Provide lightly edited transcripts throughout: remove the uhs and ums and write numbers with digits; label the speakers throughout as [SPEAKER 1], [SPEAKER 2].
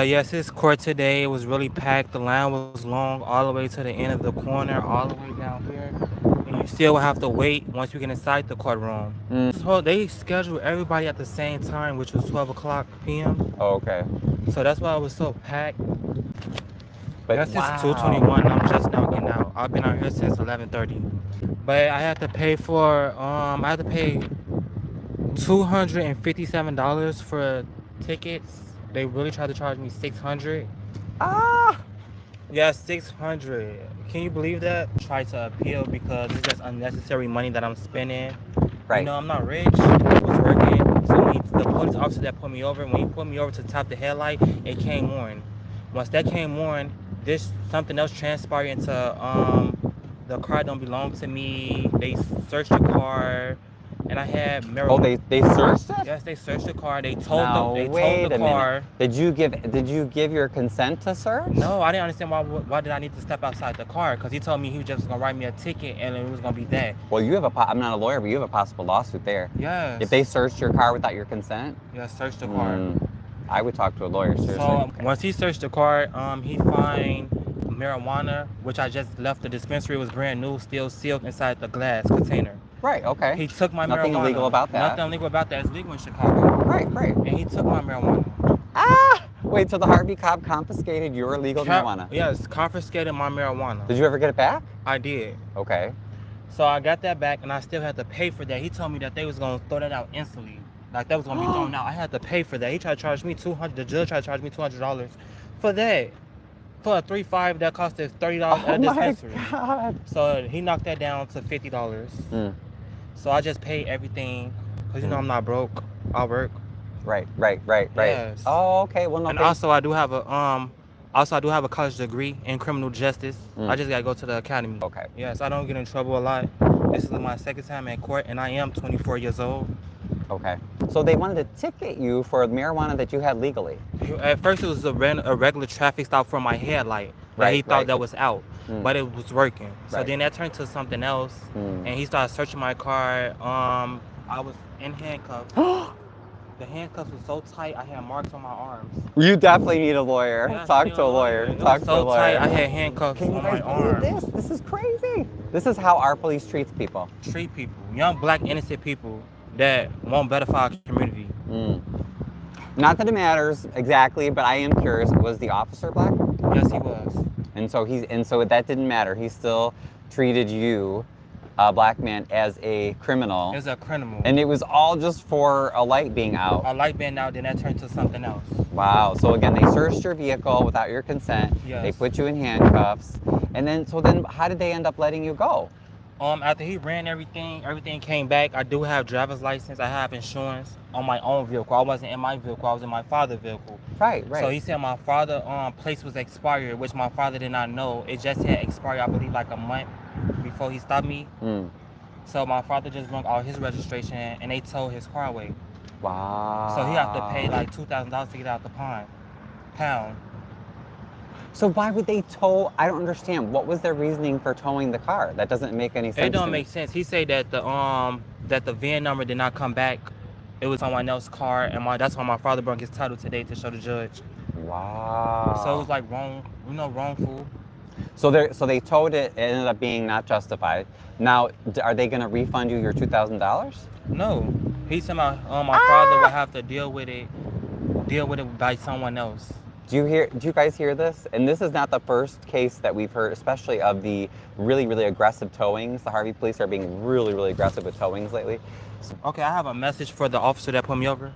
[SPEAKER 1] Yes, his court today was really packed. The line was long all the way to the end of the corner, all the way down here. And you still have to wait once you get inside the courtroom. So they scheduled everybody at the same time, which was 12 o'clock p.m.
[SPEAKER 2] Oh, okay.
[SPEAKER 1] So that's why it was so packed.
[SPEAKER 2] But
[SPEAKER 1] Yes, it's
[SPEAKER 2] wow.
[SPEAKER 1] 2:21. I'm just now getting out. I've been out here since 11:30. But I had to pay $257 for tickets. They really tried to charge me 600.
[SPEAKER 2] Ah!
[SPEAKER 1] Yeah, 600. Can you believe that? Try to appeal because it's just unnecessary money that I'm spending. You
[SPEAKER 2] Right.
[SPEAKER 1] know, I'm not rich. I was working. So the police officer that pulled me over, when he pulled me over to top the headlight, it came on. Once that came on, this something else transpired into the car don't belong to me. They searched the car, and I had
[SPEAKER 2] Oh,
[SPEAKER 1] marijuana.
[SPEAKER 2] they searched it?
[SPEAKER 1] Yes, they searched the car.
[SPEAKER 2] Now,
[SPEAKER 1] They told the
[SPEAKER 2] wait a minute.
[SPEAKER 1] car.
[SPEAKER 2] Did you give your consent to search?
[SPEAKER 1] No, I didn't understand why did I need to step outside the car? Because he told me he was just gonna write me a ticket and it was gonna be that.
[SPEAKER 2] Well, I'm not a lawyer, but you have a possible lawsuit there.
[SPEAKER 1] Yes.
[SPEAKER 2] If they searched your car without your consent,
[SPEAKER 1] Yeah, search the car.
[SPEAKER 2] I would talk to a lawyer, seriously.
[SPEAKER 1] So once he searched the car, he find marijuana, which I just left the dispensary. It was brand new, still sealed inside the glass container.
[SPEAKER 2] Right, okay.
[SPEAKER 1] He took my marijuana.
[SPEAKER 2] Nothing illegal about that.
[SPEAKER 1] Nothing illegal about that. It's legal in Chicago.
[SPEAKER 2] Right, right.
[SPEAKER 1] And he took my marijuana.
[SPEAKER 2] Ah! Wait, so the Harvey cop confiscated your illegal marijuana?
[SPEAKER 1] Yes, confiscated my marijuana.
[SPEAKER 2] Did you ever get it back?
[SPEAKER 1] I did.
[SPEAKER 2] Okay.
[SPEAKER 1] So I got that back, and I still had to pay for that. He told me that they was gonna throw that out instantly, like that was gonna be thrown out. I had to pay for that. He tried to charge me $200. The judge tried to charge me $200 for that. For a 3.5 that cost us $30 at a dispensary.
[SPEAKER 2] Oh my God.
[SPEAKER 1] So he knocked that down to $50. So I just paid everything, cause you know I'm not broke. I work.
[SPEAKER 2] Right.
[SPEAKER 1] Yes.
[SPEAKER 2] Oh, okay. Well, no.
[SPEAKER 1] And also I do have a college degree in criminal justice. I just gotta go to the academy.
[SPEAKER 2] Okay.
[SPEAKER 1] Yes, I don't get in trouble a lot. This is my second time in court, and I am 24 years old.
[SPEAKER 2] Okay. So they wanted to ticket you for marijuana that you had legally.
[SPEAKER 1] At first, it was a regular traffic stop for my headlight. That he thought that was out, but it was working. So then that turned to something else, and he started searching my car. I was in handcuffs. The handcuffs were so tight, I had marks on my arms.
[SPEAKER 2] You definitely need a lawyer.
[SPEAKER 1] Yeah,
[SPEAKER 2] Talk to a lawyer. Talk to a lawyer.
[SPEAKER 1] Tight, I had handcuffs on my arms.
[SPEAKER 2] This is crazy. This is how our police treats people.
[SPEAKER 1] Treat people, young black innocent people that want better for our community.
[SPEAKER 2] Not that it matters exactly, but I am curious. Was the officer black?
[SPEAKER 1] Yes, he was.
[SPEAKER 2] And so that didn't matter. He still treated you, a black man, as a criminal.
[SPEAKER 1] As a criminal.
[SPEAKER 2] And it was all just for a light being out.
[SPEAKER 1] A light being out, then that turned to something else.
[SPEAKER 2] Wow. So again, they searched your vehicle without your consent.
[SPEAKER 1] Yes.
[SPEAKER 2] They put you in handcuffs. And then how did they end up letting you go?
[SPEAKER 1] After he ran everything came back. I do have driver's license. I have insurance on my own vehicle. I wasn't in my vehicle. I was in my father's vehicle.
[SPEAKER 2] Right.
[SPEAKER 1] So he said my father's place was expired, which my father did not know. It just had expired, I believe, like a month before he stopped me. So my father just rung out his registration, and they towed his car away.
[SPEAKER 2] Wow.
[SPEAKER 1] So he had to pay like $2,000 to get out the pound.
[SPEAKER 2] So why would they tow? I don't understand. What was their reasoning for towing the car? That doesn't make any sense.
[SPEAKER 1] It don't make sense. He said that the VIN number did not come back. It was someone else's car, and that's why my father brought his title today to show the judge.
[SPEAKER 2] Wow.
[SPEAKER 1] So it was like wrongful.
[SPEAKER 2] So they towed it. It ended up being not justified. Now, are they going to refund you your $2,000?
[SPEAKER 1] No. He said my father would have to deal with it by someone else.
[SPEAKER 2] Do you guys hear this? And this is not the first case that we've heard, especially of the really, really aggressive towings. The Harvey police are being really, really aggressive with towings lately.
[SPEAKER 1] Okay, I have a message for the officer that pulled me over.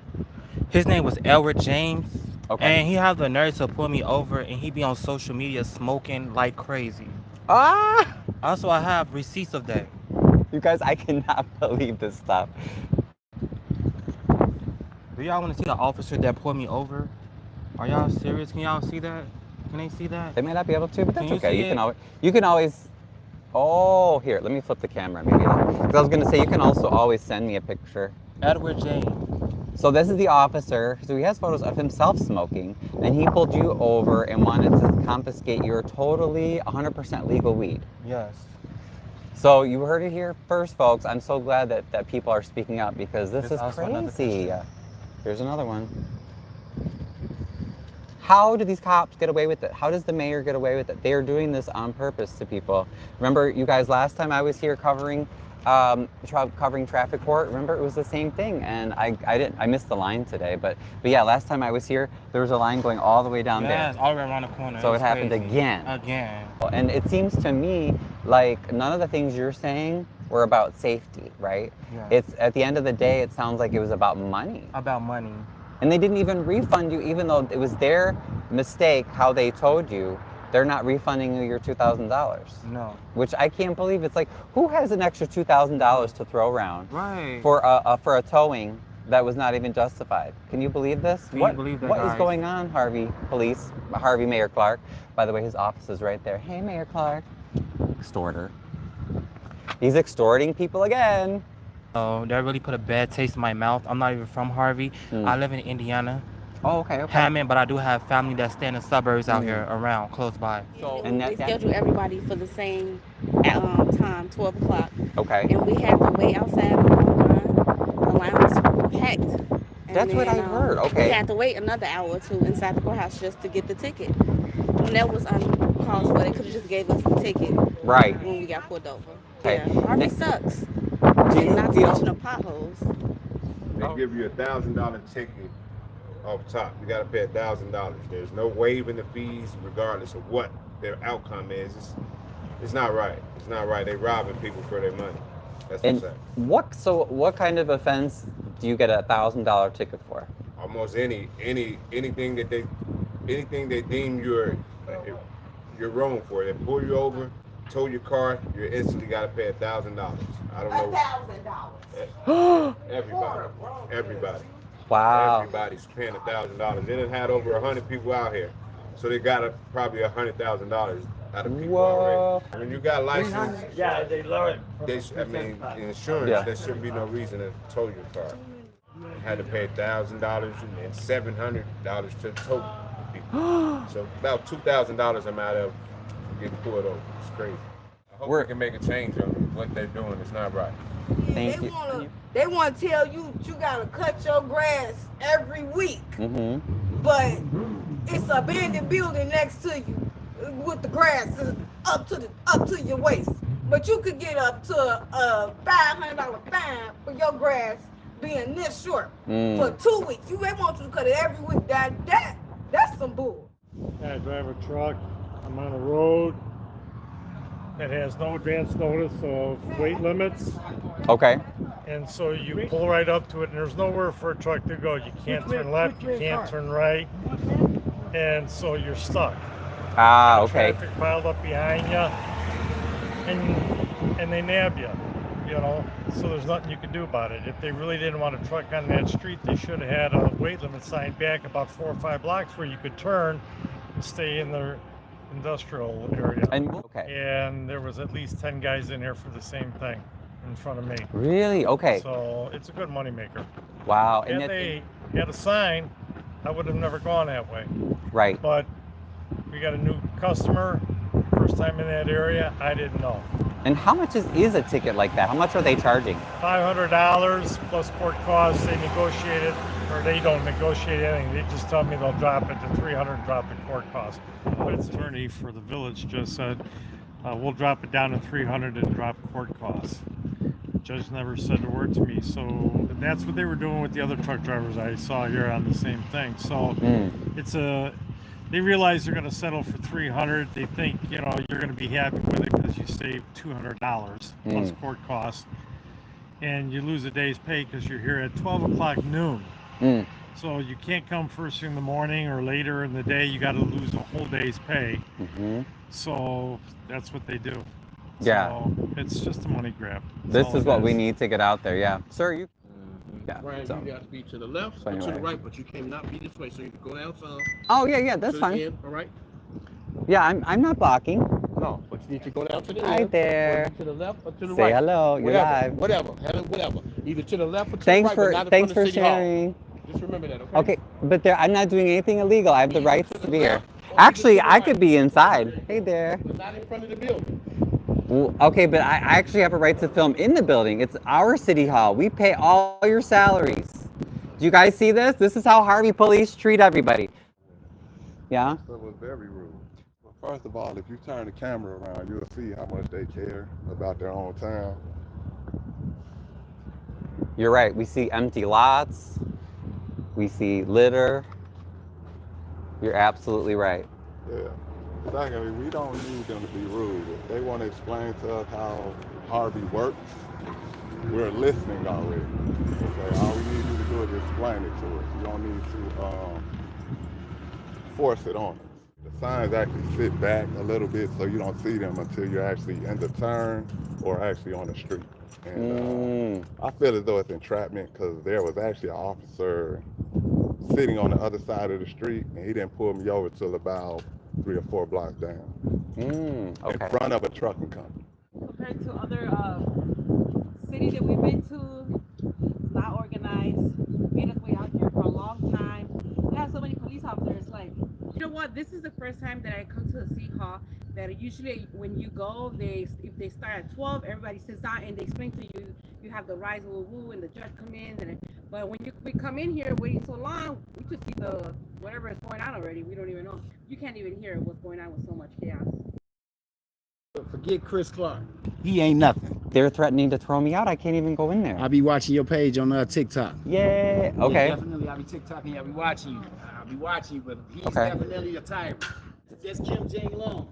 [SPEAKER 1] His name was Edward James.
[SPEAKER 2] Okay.
[SPEAKER 1] And he had the nerve to pull me over, and he be on social media smoking like crazy. Also, I have receipts of that.
[SPEAKER 2] You guys, I cannot believe this stuff.
[SPEAKER 1] Do y'all want to see the officer that pulled me over? Are y'all serious? Can y'all see that? Can they see that?
[SPEAKER 2] They may not be able to, but that's okay.
[SPEAKER 1] You
[SPEAKER 2] can always. Oh, here, let me flip the camera maybe. Because I was going to say, you can also always send me a picture.
[SPEAKER 1] Edward James.
[SPEAKER 2] So this is the officer. So he has photos of himself smoking, and he pulled you over and wanted to confiscate your totally 100% legal weed.
[SPEAKER 1] Yes.
[SPEAKER 2] So you heard it here first, folks. I'm so glad that people are speaking up because this is crazy. Here's another one. How do these cops get away with it? How does the mayor get away with it? They are doing this on purpose to people. Remember, you guys, last time I was here covering traffic court, remember, it was the same thing, and I missed the line today, but yeah, last time I was here, there was a line going all the way down there.
[SPEAKER 1] Yes, all the way around the corner.
[SPEAKER 2] So it happened
[SPEAKER 1] crazy.
[SPEAKER 2] again.
[SPEAKER 1] Again.
[SPEAKER 2] And it seems to me like none of the things you're saying were about safety, right?
[SPEAKER 1] Yeah.
[SPEAKER 2] It's at the end of the day, it sounds like it was about money.
[SPEAKER 1] About money.
[SPEAKER 2] And they didn't even refund you, even though it was their mistake how they told you. They're not refunding you your $2,000.
[SPEAKER 1] No.
[SPEAKER 2] Which I can't believe. It's like, who has an extra $2,000 to throw around
[SPEAKER 1] Right.
[SPEAKER 2] for a towing that was not even justified? Can you believe this?
[SPEAKER 1] Can you believe that,
[SPEAKER 2] What is
[SPEAKER 1] guys?
[SPEAKER 2] going on, Harvey Police? Harvey Mayor Clark. By the way, his office is right there. Hey, Mayor Clark. Extorter. He's extorting people again.
[SPEAKER 1] Oh, that really put a bad taste in my mouth. I'm not even from Harvey. I live in Indiana,
[SPEAKER 2] Oh, okay, okay.
[SPEAKER 1] Hammond, but I do have family that stay in the suburbs out here around, close by.
[SPEAKER 2] So,
[SPEAKER 3] And they schedule everybody for the same time, 12 o'clock.
[SPEAKER 2] okay.
[SPEAKER 3] And we had to wait outside on the line. The line was packed. And
[SPEAKER 2] That's what I heard, okay.
[SPEAKER 3] We had to wait another hour or two inside the courthouse just to get the ticket. And that was uncalled for. They could have just gave us the ticket
[SPEAKER 2] Right.
[SPEAKER 3] when we got pulled over.
[SPEAKER 2] Okay.
[SPEAKER 3] Yeah, Harvey sucks.
[SPEAKER 2] Do you
[SPEAKER 3] Not to
[SPEAKER 2] feel-
[SPEAKER 3] mention the potholes.
[SPEAKER 4] They give you $1,000 ticket off top. You got to pay $1,000. There's no waiving the fees, regardless of what their outcome is. It's not right. It's not right. They robbing people for their money. That's
[SPEAKER 2] And
[SPEAKER 4] what's up.
[SPEAKER 2] what kind of offense do you get a $1,000 ticket for?
[SPEAKER 4] Almost anything that they deem you're wrong for. They pull you over, tow your car, you instantly got to pay $1,000. I don't know.
[SPEAKER 5] $1,000.
[SPEAKER 4] Everybody.
[SPEAKER 2] Wow.
[SPEAKER 4] Everybody's paying $1,000. They done had over 100 people out here, so they got probably $100,000 out of people already. When you got license,
[SPEAKER 5] Yeah, they lowered.
[SPEAKER 4] insurance,
[SPEAKER 2] Yeah.
[SPEAKER 4] there shouldn't be no reason to tow your car. You had to pay $1,000 and $700 to tow people. So about $2,000 I'm out of getting pulled over. It's crazy. I hope we can make a change on what they're doing. It's not right.
[SPEAKER 2] Thank you.
[SPEAKER 5] They want to tell you you gotta cut your grass every week,
[SPEAKER 2] Mm-hmm.
[SPEAKER 5] but it's a abandoned building next to you with the grass up to your waist. But you could get up to a $500 fine for your grass being this short for 2 weeks. They want you to cut it every week. That's some bull.
[SPEAKER 6] I drive a truck. I'm on a road that has no advance notice of weight limits.
[SPEAKER 2] Okay.
[SPEAKER 6] And so you pull right up to it, and there's nowhere for a truck to go. You can't turn left, you can't turn right, and so you're stuck.
[SPEAKER 2] Ah, okay.
[SPEAKER 6] Traffic piled up behind you, and they nab you, you know. So there's nothing you can do about it. If they really didn't want a truck on that street, they should have had a weight limit sign back about 4 or 5 blocks where you could turn and stay in the industrial area.
[SPEAKER 2] Okay.
[SPEAKER 6] And there was at least 10 guys in here for the same thing in front of me.
[SPEAKER 2] Really? Okay.
[SPEAKER 6] So it's a good moneymaker.
[SPEAKER 2] Wow.
[SPEAKER 6] Had they had a sign, I would have never gone that way.
[SPEAKER 2] Right.
[SPEAKER 6] But we got a new customer, first time in that area, I didn't know.
[SPEAKER 2] And how much is a ticket like that? How much are they charging?
[SPEAKER 6] $500 plus court costs. They negotiated, or they don't negotiate anything. They just tell me they'll drop it to $300 and drop the court cost. But its attorney for the village just said, we'll drop it down to $300 and drop court costs. The judge never said a word to me. So and that's what they were doing with the other truck drivers I saw here on the same thing. So they realize they're going to settle for $300. They think, you're going to be happy with it because you save $200 plus court costs. And you lose a day's pay because you're here at 12 o'clock noon. So you can't come first thing in the morning or later in the day. You got to lose a whole day's pay. So that's what they do.
[SPEAKER 2] Yeah.
[SPEAKER 6] So it's just a money grab.
[SPEAKER 2] This is what we need to get out there. Yeah. Sir, you. Yeah.
[SPEAKER 7] Brian,
[SPEAKER 2] So.
[SPEAKER 7] you got to be to the left
[SPEAKER 2] So
[SPEAKER 7] or to the
[SPEAKER 2] anyway.
[SPEAKER 7] right, but you cannot be this way. So you can go down some.
[SPEAKER 2] Oh yeah, that's
[SPEAKER 7] to
[SPEAKER 2] fine.
[SPEAKER 7] The end, all right?
[SPEAKER 2] Yeah, I'm not blocking.
[SPEAKER 7] No, but you need to go down to the
[SPEAKER 2] Hi
[SPEAKER 7] end.
[SPEAKER 2] there.
[SPEAKER 7] Or to the left or to the
[SPEAKER 2] Say
[SPEAKER 7] right.
[SPEAKER 2] hello. You're live.
[SPEAKER 7] Whatever. Whatever. Either to the left or to
[SPEAKER 2] Thanks
[SPEAKER 7] the right,
[SPEAKER 2] for
[SPEAKER 7] but not in
[SPEAKER 2] thanks
[SPEAKER 7] front
[SPEAKER 2] for
[SPEAKER 7] of City Hall.
[SPEAKER 2] sharing.
[SPEAKER 7] Just remember that, okay?
[SPEAKER 2] Okay, but I'm not doing anything illegal. I have the
[SPEAKER 7] Either
[SPEAKER 2] rights
[SPEAKER 7] to
[SPEAKER 2] to
[SPEAKER 7] the
[SPEAKER 2] be here.
[SPEAKER 7] left or
[SPEAKER 2] Actually,
[SPEAKER 7] to the
[SPEAKER 2] I
[SPEAKER 7] right.
[SPEAKER 2] could be inside. Hey there.
[SPEAKER 7] But not in front of the building.
[SPEAKER 2] Okay, but I actually have a right to film in the building. It's our city hall. We pay all your salaries. Do you guys see this? This is how Harvey police treat everybody. Yeah?
[SPEAKER 8] That was very rude. Well, first of all, if you turn the camera around, you'll see how much they care about their own town.
[SPEAKER 2] You're right. We see empty lots. We see litter. You're absolutely right.
[SPEAKER 8] Yeah. Secondly, we don't need them to be rude. If they want to explain to us how Harvey works, we're listening already. Okay, all we need you to do is explain it to us. You don't need to force it on us. The signs actually sit back a little bit so you don't see them until you're actually in the turn or actually on the street. And I feel as though it's entrapment because there was actually an officer sitting on the other side of the street and he didn't pull me over till about 3 or 4 blocks down.
[SPEAKER 2] Okay.
[SPEAKER 8] In front of a trucking company.
[SPEAKER 9] Compared to other cities that we've been to, it's not organized. Made us wait out here for a long time. They have so many police officers. Like, you know what? This is the first time that I come to a city hall that usually when you go, if they start at 12, everybody sits down and they explain to you. You have the rise woo woo and the judge come in. But when we come in here waiting so long, we just see the whatever is going on already. We don't even know. You can't even hear what's going on with so much chaos.
[SPEAKER 7] Forget Chris Clark. He ain't nothing.
[SPEAKER 2] They're threatening to throw me out. I can't even go in there.
[SPEAKER 7] I'll be watching your page on TikTok.
[SPEAKER 2] Yeah. Okay.
[SPEAKER 7] Yeah, definitely. I'll be TikToking. I'll be watching you. But he's definitely a tyrant. Just Kim Jung-Un.